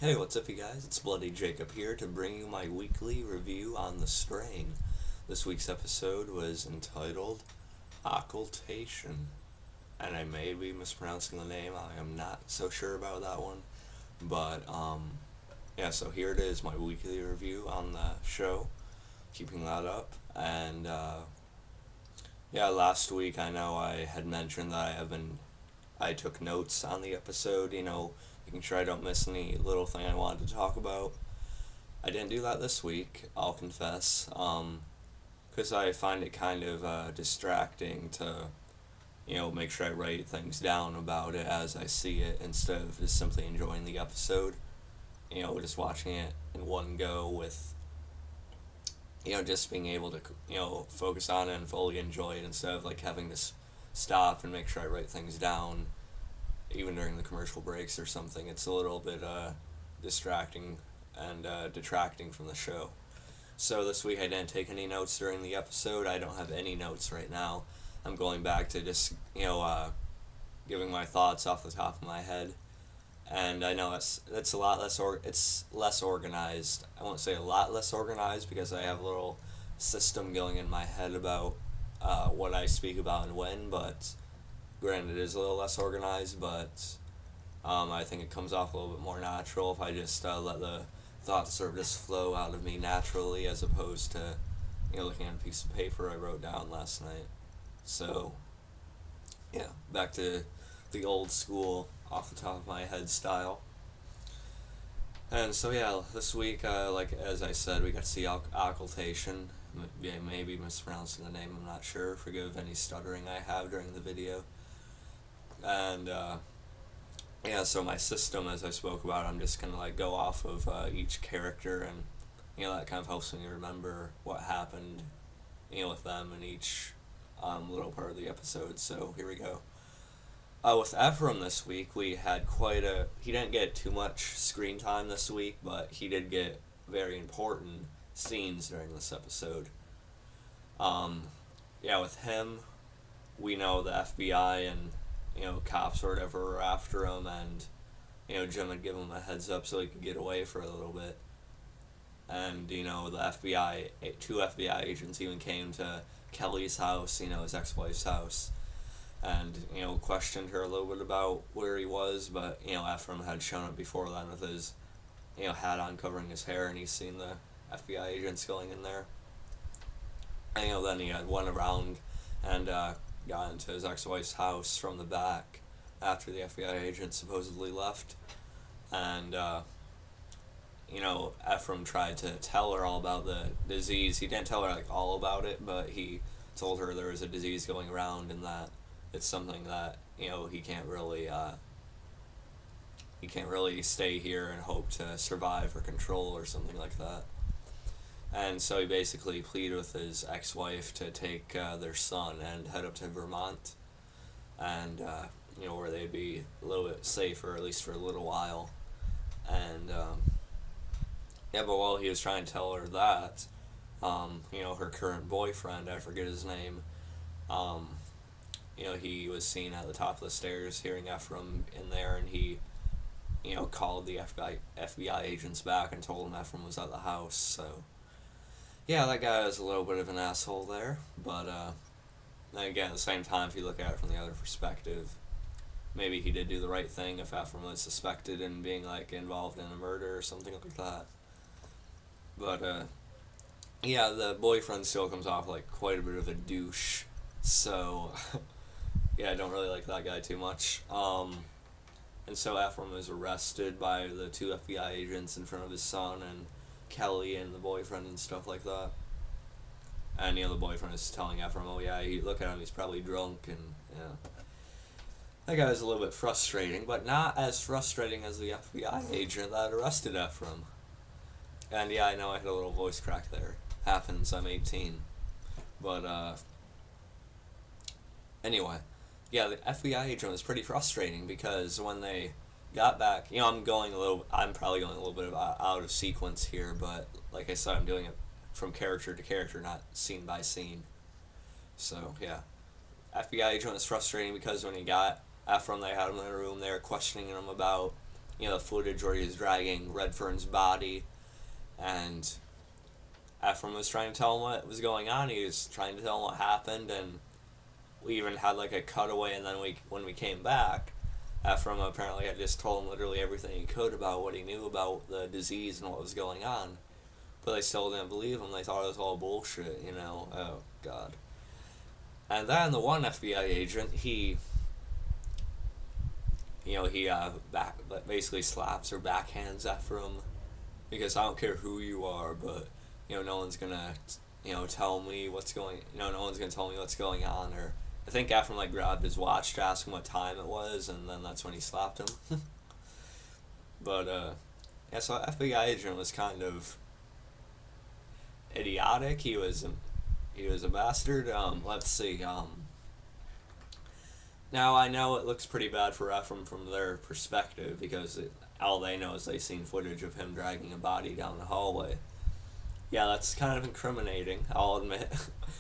Hey, what's up, you guys? It's Bloody Jacob here to bring you my weekly review on The Strain. This week's episode was entitled Occultation, and I may be mispronouncing the name. I am not so sure about that one, but yeah. So here it is, my weekly review on the show. Keeping that up, and yeah, last week I know I had mentioned that I took notes on the episode. Making sure I don't miss any little thing I wanted to talk about. I didn't do that this week, I'll confess, because I find it kind of distracting to, make sure I write things down about it as I see it instead of just simply enjoying the episode. Just watching it in one go with, just being able to, focus on it and fully enjoy it instead of like having to stop and make sure I write things down even during the commercial breaks or something. It's a little bit distracting and detracting from the show. So this week I didn't take any notes during the episode. I don't have any notes right now. I'm going back to just giving my thoughts off the top of my head. And I know it's a lot less it's less organized. I won't say a lot less organized because I have a little system going in my head about what I speak about and when, but granted, it is a little less organized, but I think it comes off a little bit more natural if I just let the thoughts sort of just flow out of me naturally as opposed to, looking at a piece of paper I wrote down last night. So, yeah, back to the old school, off the top of my head style. And so, yeah, this week, like as I said, we got to see Occultation. Maybe mispronouncing the name, I'm not sure. Forgive any stuttering I have during the video. And yeah, so my system, as I spoke about, I'm just gonna like go off of each character, and that kind of helps me remember what happened, with them in each little part of the episode. So here we go. With Ephraim this week, we had he didn't get too much screen time this week, but he did get very important scenes during this episode. Yeah, with him, we know the FBI and cops or whatever are after him, and Jim had given him a heads up so he could get away for a little bit. And the two FBI agents even came to Kelly's house, his ex-wife's house, and questioned her a little bit about where he was. But Ephraim had shown up before then with his hat on covering his hair, and he's seen the FBI agents going in there. And then he had went around and got into his ex-wife's house from the back after the FBI agent supposedly left. And Ephraim tried to tell her all about the disease. He didn't tell her like all about it, but he told her there was a disease going around and that it's something that he can't really stay here and hope to survive or control or something like that. And so he basically pleaded with his ex-wife to take their son and head up to Vermont, and where they'd be a little bit safer, at least for a little while. And yeah, but while he was trying to tell her that, her current boyfriend, I forget his name, he was seen at the top of the stairs hearing Ephraim in there, and he called the FBI agents back and told them Ephraim was at the house. So yeah, that guy is a little bit of an asshole there, but again, at the same time, if you look at it from the other perspective, maybe he did do the right thing if Ephraim was suspected in being like involved in a murder or something like that. But yeah, the boyfriend still comes off like quite a bit of a douche, so yeah, I don't really like that guy too much. And so Ephraim was arrested by the two FBI agents in front of his son and Kelly and the boyfriend and stuff like that. And the boyfriend is telling Ephraim, "Oh yeah, look at him, he's probably drunk," and that guy was a little bit frustrating, but not as frustrating as the FBI agent that arrested Ephraim. And yeah, I know I had a little voice crack there. Happens, I'm 18. But anyway, yeah, the FBI agent was pretty frustrating because when they got back, I'm probably going a little bit out of sequence here, but like I said, I'm doing it from character to character, not scene by scene. So yeah, FBI agent was frustrating because when he got Ephraim, they had him in a room, they were questioning him about the footage where he was dragging Redfern's body, and Ephraim was trying to tell him what was going on. He was trying to tell him what happened, and we even had like a cutaway, and then when we came back, Ephraim apparently had just told him literally everything he could about what he knew about the disease and what was going on. But they still didn't believe him. They thought it was all bullshit, Oh, God. And then the one FBI agent, he basically slaps or backhands Ephraim, because I don't care who you are, but, no one's gonna, tell me what's going, no one's gonna tell me what's going on, or I think Ephraim, grabbed his watch to ask him what time it was, and then that's when he slapped him. But, so FBI agent was kind of idiotic. He was a bastard. Let's see, now I know it looks pretty bad for Ephraim from their perspective, because all they know is they've seen footage of him dragging a body down the hallway. Yeah, that's kind of incriminating, I'll admit.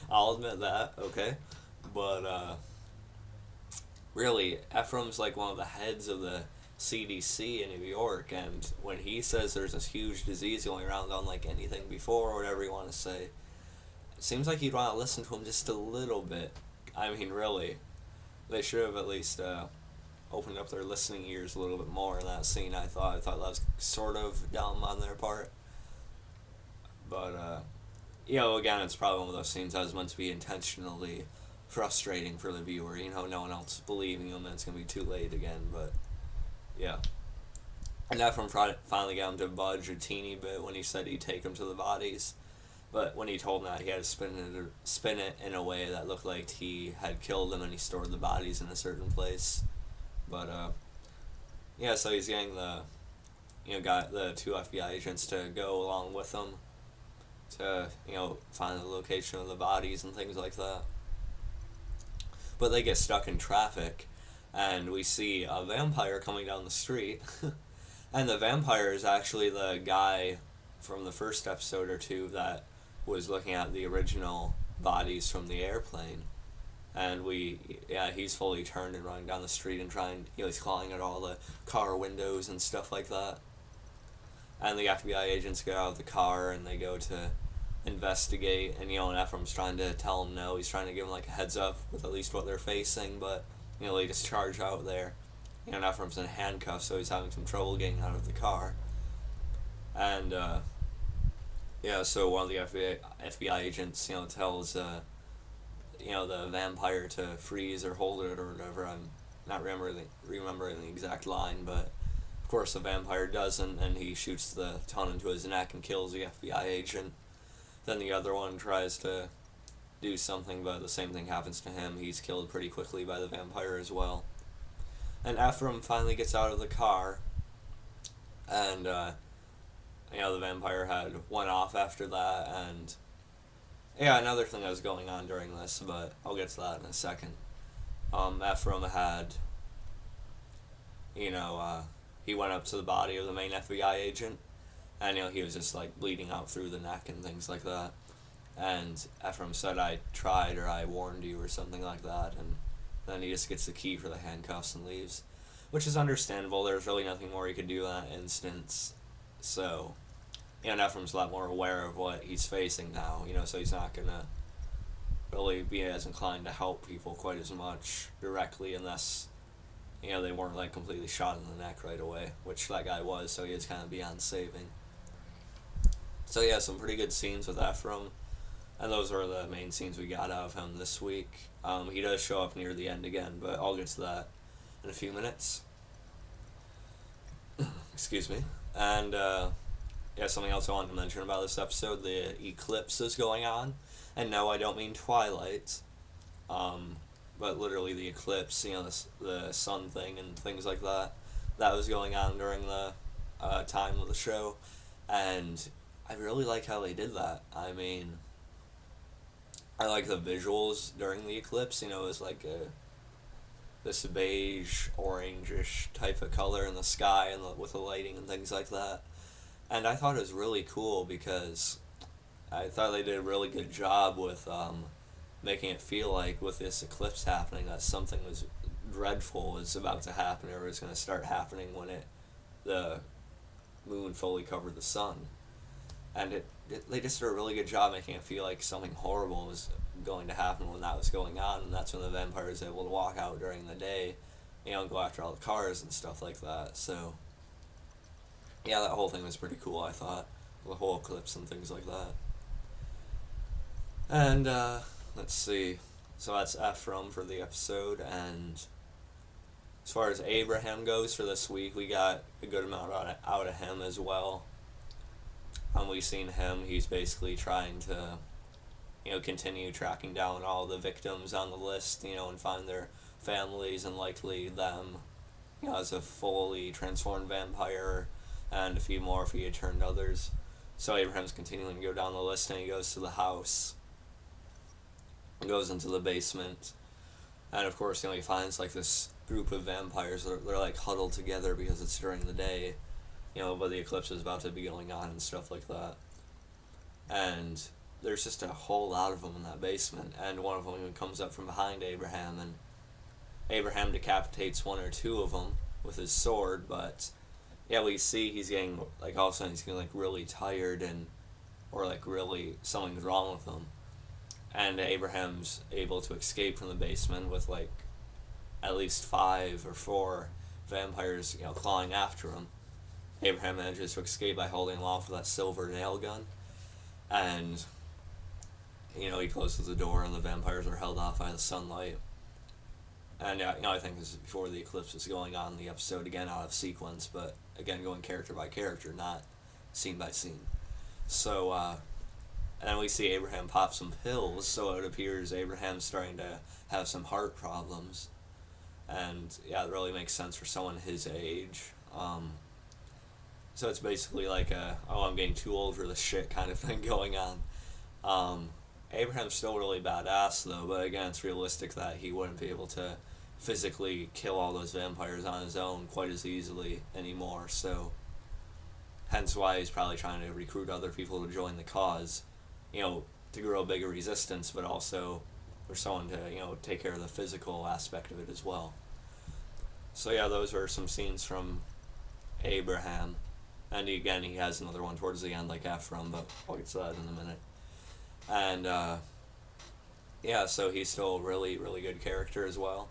I'll admit that, okay? But, really, Ephraim's one of the heads of the CDC in New York, and when he says there's this huge disease going around unlike anything before, or whatever you want to say, it seems like you'd want to listen to him just a little bit. I mean, really. They should have at least opened up their listening ears a little bit more in that scene, I thought. I thought that was sort of dumb on their part. But, again, it's probably one of those scenes that was meant to be intentionally frustrating for the viewer. No one else believing him, and it's going to be too late again, but, yeah. And Ephraim finally got him to budge a teeny bit when he said he'd take him to the bodies. But when he told him that, he had to spin it in a way that looked like he had killed them and he stored the bodies in a certain place. But, so he's getting got the two FBI agents to go along with him to, find the location of the bodies and things like that. But they get stuck in traffic, and we see a vampire coming down the street. And the vampire is actually the guy from the first episode or two that was looking at the original bodies from the airplane. And he's fully turned and running down the street and he's clawing at all the car windows and stuff like that. And the FBI agents get out of the car and they go to investigate, and and Ephraim's trying to tell him no. He's trying to give him a heads up with at least what they're facing, but they just charge out there. Ephraim's in handcuffs, so he's having some trouble getting out of the car. And so one of the FBI agents tells the vampire to freeze or hold it or whatever. I'm not remembering the exact line, but of course the vampire doesn't, and he shoots the ton into his neck and kills the FBI agent. Then the other one tries to do something, but the same thing happens to him. He's killed pretty quickly by the vampire as well. And Ephraim finally gets out of the car, and the vampire had went off after that, and another thing that was going on during this, but I'll get to that in a second. Ephraim had, he went up to the body of the main FBI agent, and he was just bleeding out through the neck and things like that. And Ephraim said, "I tried," or "I warned you," or something like that, and then he just gets the key for the handcuffs and leaves, which is understandable. There's really nothing more he could do in that instance. So, and Ephraim's a lot more aware of what he's facing now, so he's not going to really be as inclined to help people quite as much directly unless, they weren't completely shot in the neck right away, which that guy was, so he was kind of beyond saving. So some pretty good scenes with Ephraim, and those are the main scenes we got out of him this week. He does show up near the end again, but I'll get to that in a few minutes. Excuse me. And, something else I wanted to mention about this episode, the eclipse is going on. And no, I don't mean Twilight, but literally the eclipse, the sun thing and things like that. That was going on during the time of the show, and I really like how they did that. I mean, I like the visuals during the eclipse. It was this beige, orangish type of color in the sky and with the lighting and things like that. And I thought it was really cool because I thought they did a really good job with making it feel like with this eclipse happening that something was dreadful was about to happen, or was going to start happening when it the moon fully covered the sun. And they just did a really good job making it feel like something horrible was going to happen when that was going on, and that's when the vampire is able to walk out during the day, and go after all the cars and stuff like that. So, yeah, that whole thing was pretty cool, I thought. The whole eclipse and things like that. And, let's see. So that's Ephraim for the episode, and as far as Abraham goes for this week, we got a good amount out of him as well. We've seen him, he's basically trying to, continue tracking down all the victims on the list, and find their families and likely them, as a fully transformed vampire, and a few more if he had turned others. So Abraham's continuing to go down the list, and he goes to the house, goes into the basement, and of course, he finds like this group of vampires. They're like huddled together because it's during the day, but the eclipse is about to be going on and stuff like that. And there's just a whole lot of them in that basement, and one of them even comes up from behind Abraham, and Abraham decapitates one or two of them with his sword, but yeah, we see he's getting, like, all of a sudden he's getting, like, really tired, or, like, really something's wrong with him. And Abraham's able to escape from the basement with, like, at least 5 or 4 vampires, clawing after him. Abraham manages to escape by holding aloft with that silver nail gun, and, he closes the door, and the vampires are held off by the sunlight. And, I think this is before the eclipse is going on in the episode, again, out of sequence, but, again, going character by character, not scene by scene. So, and then we see Abraham pop some pills, so it appears Abraham's starting to have some heart problems. And, yeah, it really makes sense for someone his age. So it's basically like I'm getting too old for this shit kind of thing going on. Abraham's still really badass, though, but again, it's realistic that he wouldn't be able to physically kill all those vampires on his own quite as easily anymore, so hence why he's probably trying to recruit other people to join the cause, to grow a bigger resistance, but also for someone to, take care of the physical aspect of it as well. So yeah, those are some scenes from Abraham, and again, he has another one towards the end, like Ephraim, but I'll get to that in a minute. And, yeah, so he's still a really, really good character as well.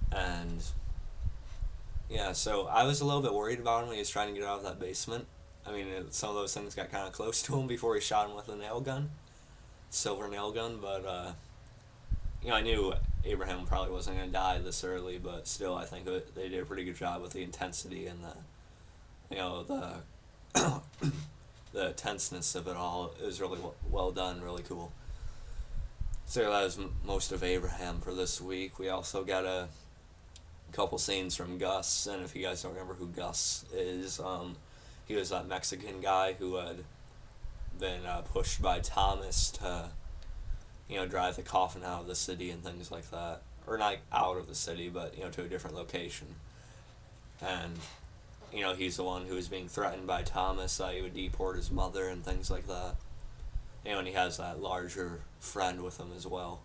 And, yeah, so I was a little bit worried about him when he was trying to get out of that basement. I mean, some of those things got kind of close to him before he shot him with a nail gun. Silver nail gun, but, I knew Abraham probably wasn't going to die this early, but still, I think they did a pretty good job with the intensity and the tenseness of it all. It was really well done, really cool. So that was most of Abraham for this week. We also got a couple scenes from Gus, and if you guys don't remember who Gus is, he was that Mexican guy who had been pushed by Thomas to, drive the coffin out of the city and things like that. Or not out of the city, but, to a different location. And he's the one who was being threatened by Thomas that he would deport his mother and things like that. And he has that larger friend with him as well.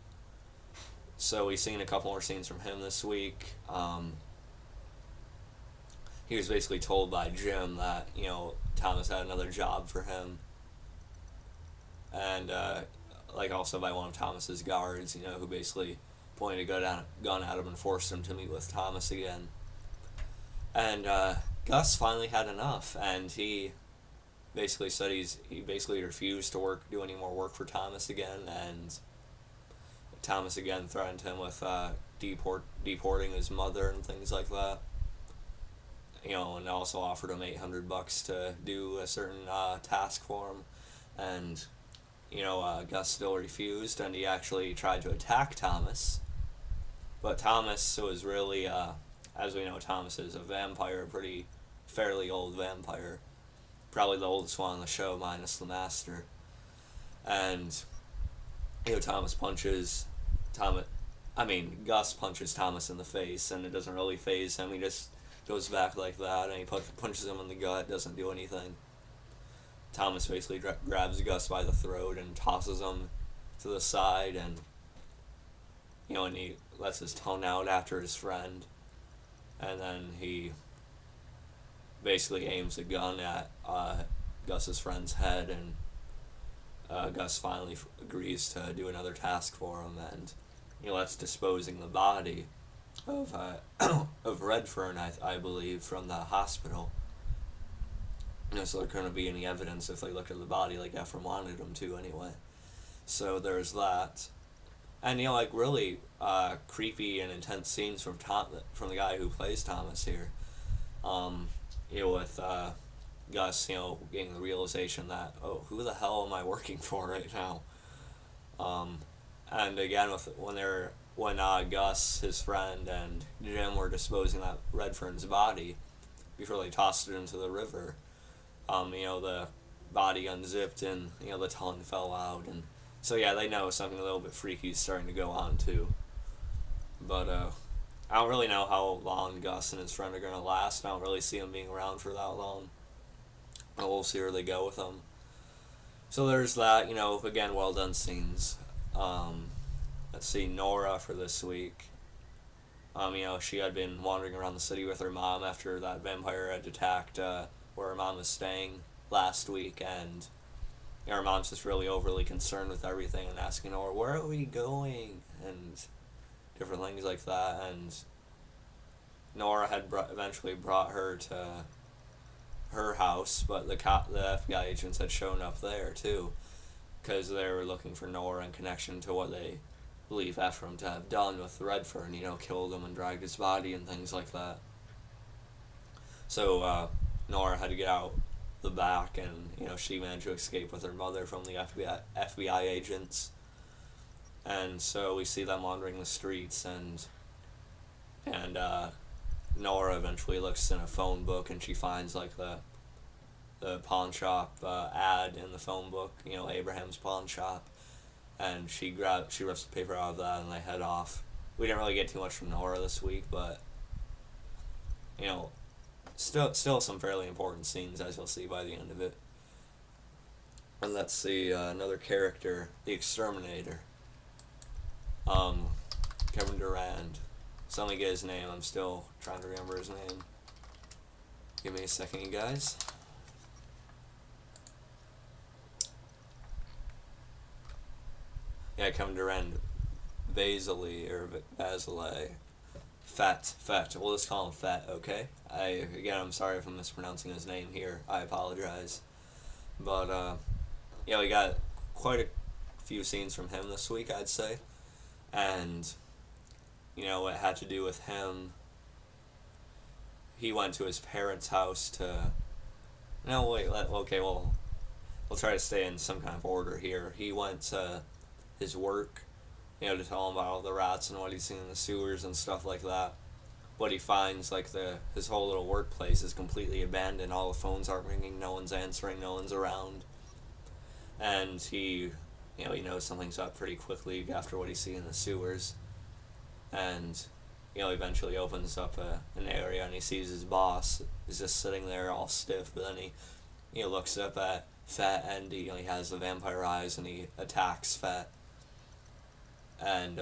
So we've seen a couple more scenes from him this week. He was basically told by Jim that, Thomas had another job for him. And, also by one of Thomas's guards, who basically pointed a gun at him and forced him to meet with Thomas again. And, Gus finally had enough, and he basically said he basically refused to do any more work for Thomas again, and Thomas again threatened him with deporting his mother and things like that. And also offered him $800 to do a certain task for him, and Gus still refused, and he actually tried to attack Thomas, but Thomas was really as we know, Thomas is a vampire, a pretty fairly old vampire. Probably the oldest one on the show, minus the Master. And, Gus punches Thomas in the face, and it doesn't really faze him. He just goes back like that, and he punches him in the gut, doesn't do anything. Thomas basically grabs Gus by the throat and tosses him to the side, and, and he lets his tongue out after his friend. And then he basically aims a gun at Gus's friend's head, and Gus finally agrees to do another task for him, and that's disposing the body of of Redfern, I believe, from the hospital. So there couldn't be any evidence if they looked at the body like Ephraim wanted them to anyway. So there's that. And really creepy and intense scenes from from the guy who plays Thomas here. With Gus, getting the realization that, oh, who the hell am I working for right now? And again, when Gus, his friend, and Jim were disposing of Redfern's body before they tossed it into the river, the body unzipped and the tongue fell out, and so yeah, they know something a little bit freaky is starting to go on too. But I don't really know how long Gus and his friend are gonna last. I don't really see them being around for that long. But we'll see where they go with them. So there's that. Again, well done scenes. Let's see, Nora for this week. She had been wandering around the city with her mom after that vampire had attacked where her mom was staying last week, and her mom's just really overly concerned with everything and asking her, where are we going? And different things like that. And Nora had eventually brought her to her house, but the FBI agents had shown up there too, because they were looking for Nora in connection to what they believe Ephraim to have done with Redfern, killed him and dragged his body and things like that. So Nora had to get out the back, and she managed to escape with her mother from the FBI agents. And so we see them wandering the streets, and Nora eventually looks in a phone book, and she finds like the pawn shop ad in the phone book, Abraham's pawn shop, and she rips the paper out of that, and they head off. We didn't really get too much from Nora this week, but still some fairly important scenes, as you'll see by the end of it. And let's see, another character, the Exterminator. Kevin Durand. So let me get his name. I'm still trying to remember his name. Give me a second, you guys. Yeah, Kevin Durand. Vasily, or Vasile. Fett. We'll just call him Fett, okay? I'm sorry if I'm mispronouncing his name here. I apologize. But, we got quite a few scenes from him this week, I'd say. And, it had to do with him. He went to his parents' house to... No, wait, we'll try to stay in some kind of order here. He went to his work, to tell him about all the rats and what he's seen in the sewers and stuff like that. But he finds, his whole little workplace is completely abandoned. All the phones aren't ringing, no one's answering, no one's around. And he knows something's up pretty quickly after what he's seen in the sewers. And, eventually opens up an area, and he sees his boss is just sitting there all stiff, but then he looks up at Fett, and he has the vampire eyes, and he attacks Fett. And,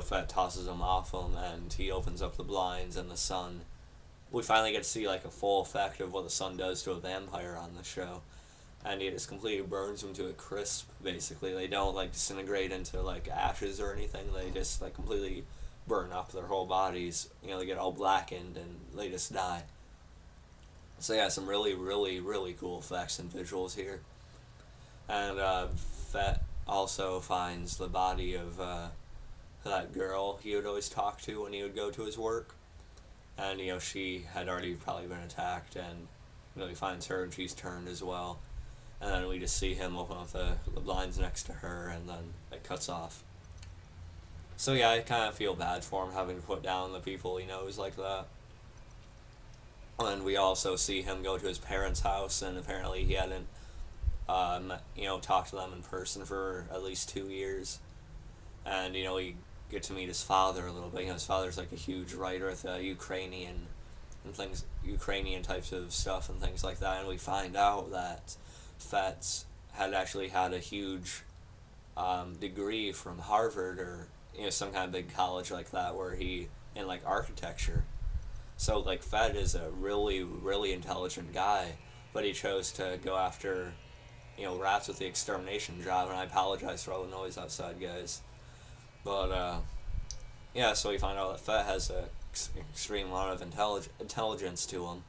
Fett tosses him off him, and he opens up the blinds, and the sun. We finally get to see, a full effect of what the sun does to a vampire on the show. And it just completely burns them to a crisp, basically. They don't, disintegrate into, ashes or anything. They just, completely burn up their whole bodies. They get all blackened, and they just die. So, yeah, some really, really, really cool effects and visuals here. And, Fett also finds the body of, that girl he would always talk to when he would go to his work. And, she had already probably been attacked, and, he finds her, and she's turned as well. And then we just see him open up the blinds next to her, and then it cuts off. So yeah, I kind of feel bad for him having to put down the people he knows like that. And we also see him go to his parents' house, and apparently he hadn't, talked to them in person for at least 2 years. And, we get to meet his father a little bit. His father's a huge writer with Ukrainian types of stuff and things like that. And we find out that Fett had actually had a huge degree from Harvard or some kind of big college like that, where he in architecture. So, like, Fed is a really, really intelligent guy, but he chose to go after, rats with the extermination job, and I apologize for all the noise outside, guys. But, yeah, so we find out that Fed has a extreme amount of intelligence to him,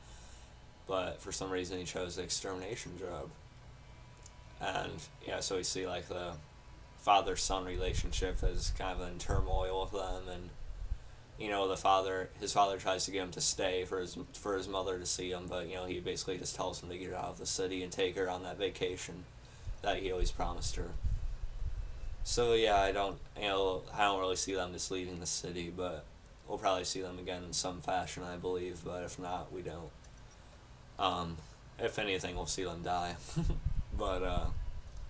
but for some reason he chose the extermination job. And, yeah, so we see, like, the father-son relationship is kind of in turmoil with them, and his father tries to get him to stay for his mother to see him, but he basically just tells him to get out of the city and take her on that vacation that he always promised her. So yeah, I don't really see them just leaving the city, but we'll probably see them again in some fashion, I believe. But if not, we don't. If anything, we'll see them die. But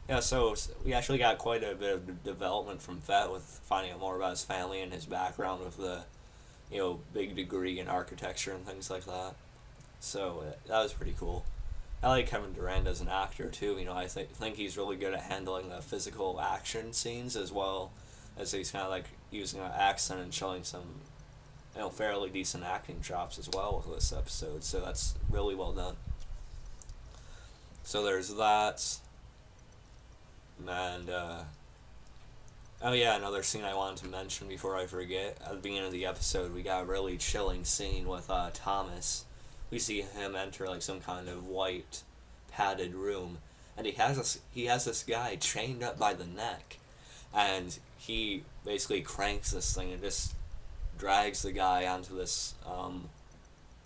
yeah, so we actually got quite a bit of development from Fett with finding out more about his family and his background with the big degree in architecture and things like that. So that was pretty cool. I like Kevin Durant as an actor too. I think he's really good at handling the physical action scenes as well as he's kind of like using an accent and showing some fairly decent acting chops as well with this episode. So that's really well done. So there's that. And oh yeah, another scene I wanted to mention before I forget. At the beginning of the episode, we got a really chilling scene with Thomas. We see him enter like some kind of white padded room, and he has this guy chained up by the neck, and he basically cranks this thing and just drags the guy onto this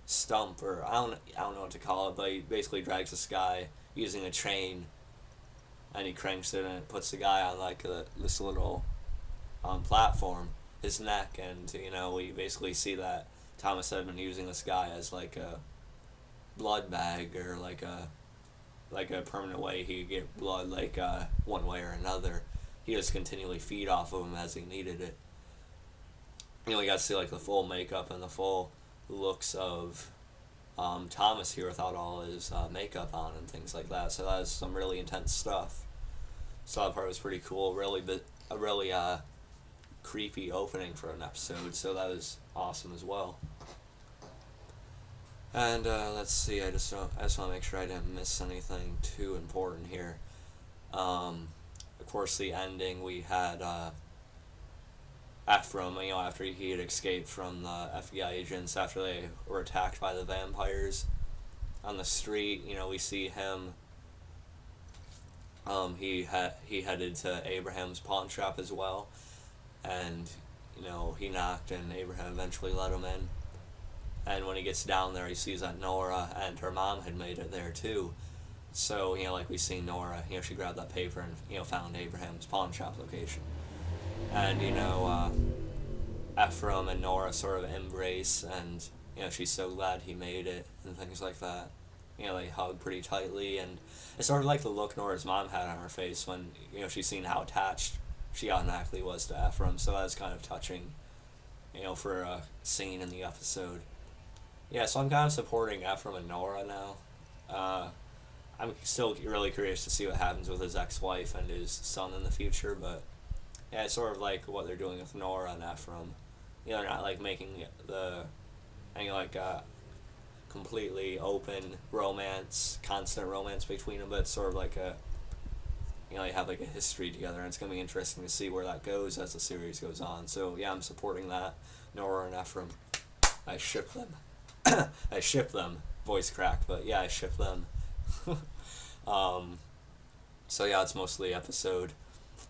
stump, or I don't know what to call it, but he basically drags this guy using a chain, and he cranks it and it puts the guy on like this little platform, his neck, and we basically see that Thomas had been using this guy as like a blood bag, or like a permanent way he could get blood, like one way or another. He just continually feed off of him as he needed it. We got to see like the full makeup and the full looks of Thomas here without all his makeup on and things like that. So that was some really intense stuff. So that part was pretty cool. A really creepy opening for an episode. So that was awesome as well. And let's see. I just want to make sure I didn't miss anything too important here. Of course, the ending, we had Ephraim, after he had escaped from the FBI agents after they were attacked by the vampires on the street. We see him. He headed to Abraham's pawn shop as well, and he knocked, and Abraham eventually let him in. And when he gets down there, he sees that Nora and her mom had made it there too. So like we see Nora, she grabbed that paper and found Abraham's pawn shop location. And Ephraim and Nora sort of embrace, and she's so glad he made it and things like that. They hug pretty tightly, and it's sort of like the look Nora's mom had on her face when she's seen how attached she automatically was to Ephraim. So that was kind of touching, for a scene in the episode. Yeah, so I'm kind of supporting Ephraim and Nora now. I'm still really curious to see what happens with his ex-wife and his son in the future, but yeah, it's sort of like what they're doing with Nora and Ephraim. They're not like making any completely open romance, constant romance between them, but it's sort of like they have like a history together, and it's going to be interesting to see where that goes as the series goes on. So yeah, I'm supporting that. Nora and Ephraim, I ship them. I ship them. Voice crack, but yeah, I ship them. So yeah, it's mostly episode,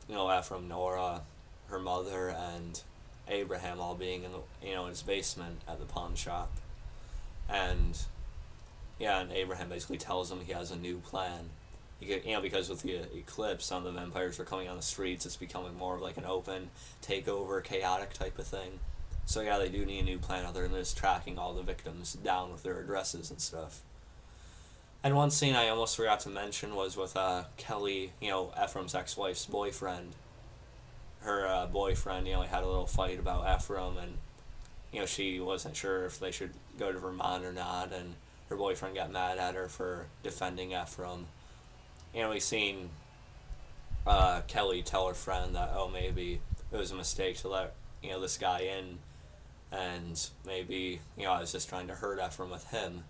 Ephraim, Nora, her mother, and Abraham all being in his basement at the pawn shop. And yeah, and Abraham basically tells him he has a new plan. Because with the eclipse, some of the vampires are coming on the streets, it's becoming more of like an open takeover, chaotic type of thing. So yeah, they do need a new plan other than just tracking all the victims down with their addresses and stuff. And one scene I almost forgot to mention was with Kelly, Ephraim's ex-wife's boyfriend. Her boyfriend, had a little fight about Ephraim, and she wasn't sure if they should go to Vermont or not, and her boyfriend got mad at her for defending Ephraim. We seen Kelly tell her friend that, maybe it was a mistake to let this guy in and maybe, I was just trying to hurt Ephraim with him.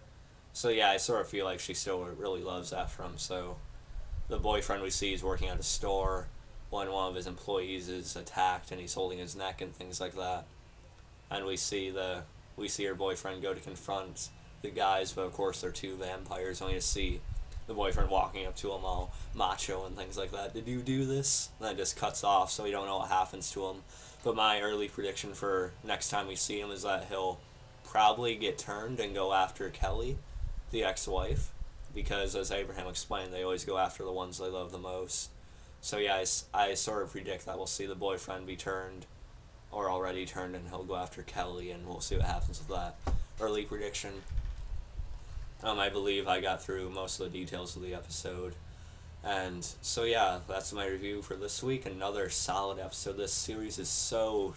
So yeah, I sort of feel like she still really loves Ephraim. So the boyfriend we see is working at a store when one of his employees is attacked and he's holding his neck and things like that. And we see her boyfriend go to confront the guys, but of course they're two vampires. Only to see the boyfriend walking up to him all macho and things like that. Did you do this? And that just cuts off, so we don't know what happens to him. But my early prediction for next time we see him is that he'll probably get turned and go after Kelly, the ex-wife, because as Abraham explained, they always go after the ones they love the most. So yeah, I sort of predict that we'll see the boyfriend be turned, or already turned, and he'll go after Kelly, and we'll see what happens with that. Early prediction. I believe I got through most of the details of the episode. And so yeah, that's my review for this week. Another solid episode. This series is so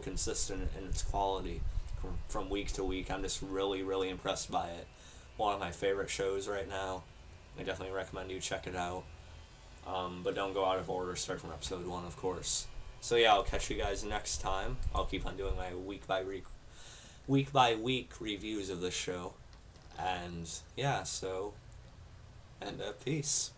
consistent in its quality from week to week. I'm just really impressed by it. One of my favorite shows right now. I definitely recommend you check it out. But don't go out of order. Start from episode 1, of course. So yeah, I'll catch you guys next time. I'll keep on doing my week by week reviews of this show. And yeah, peace.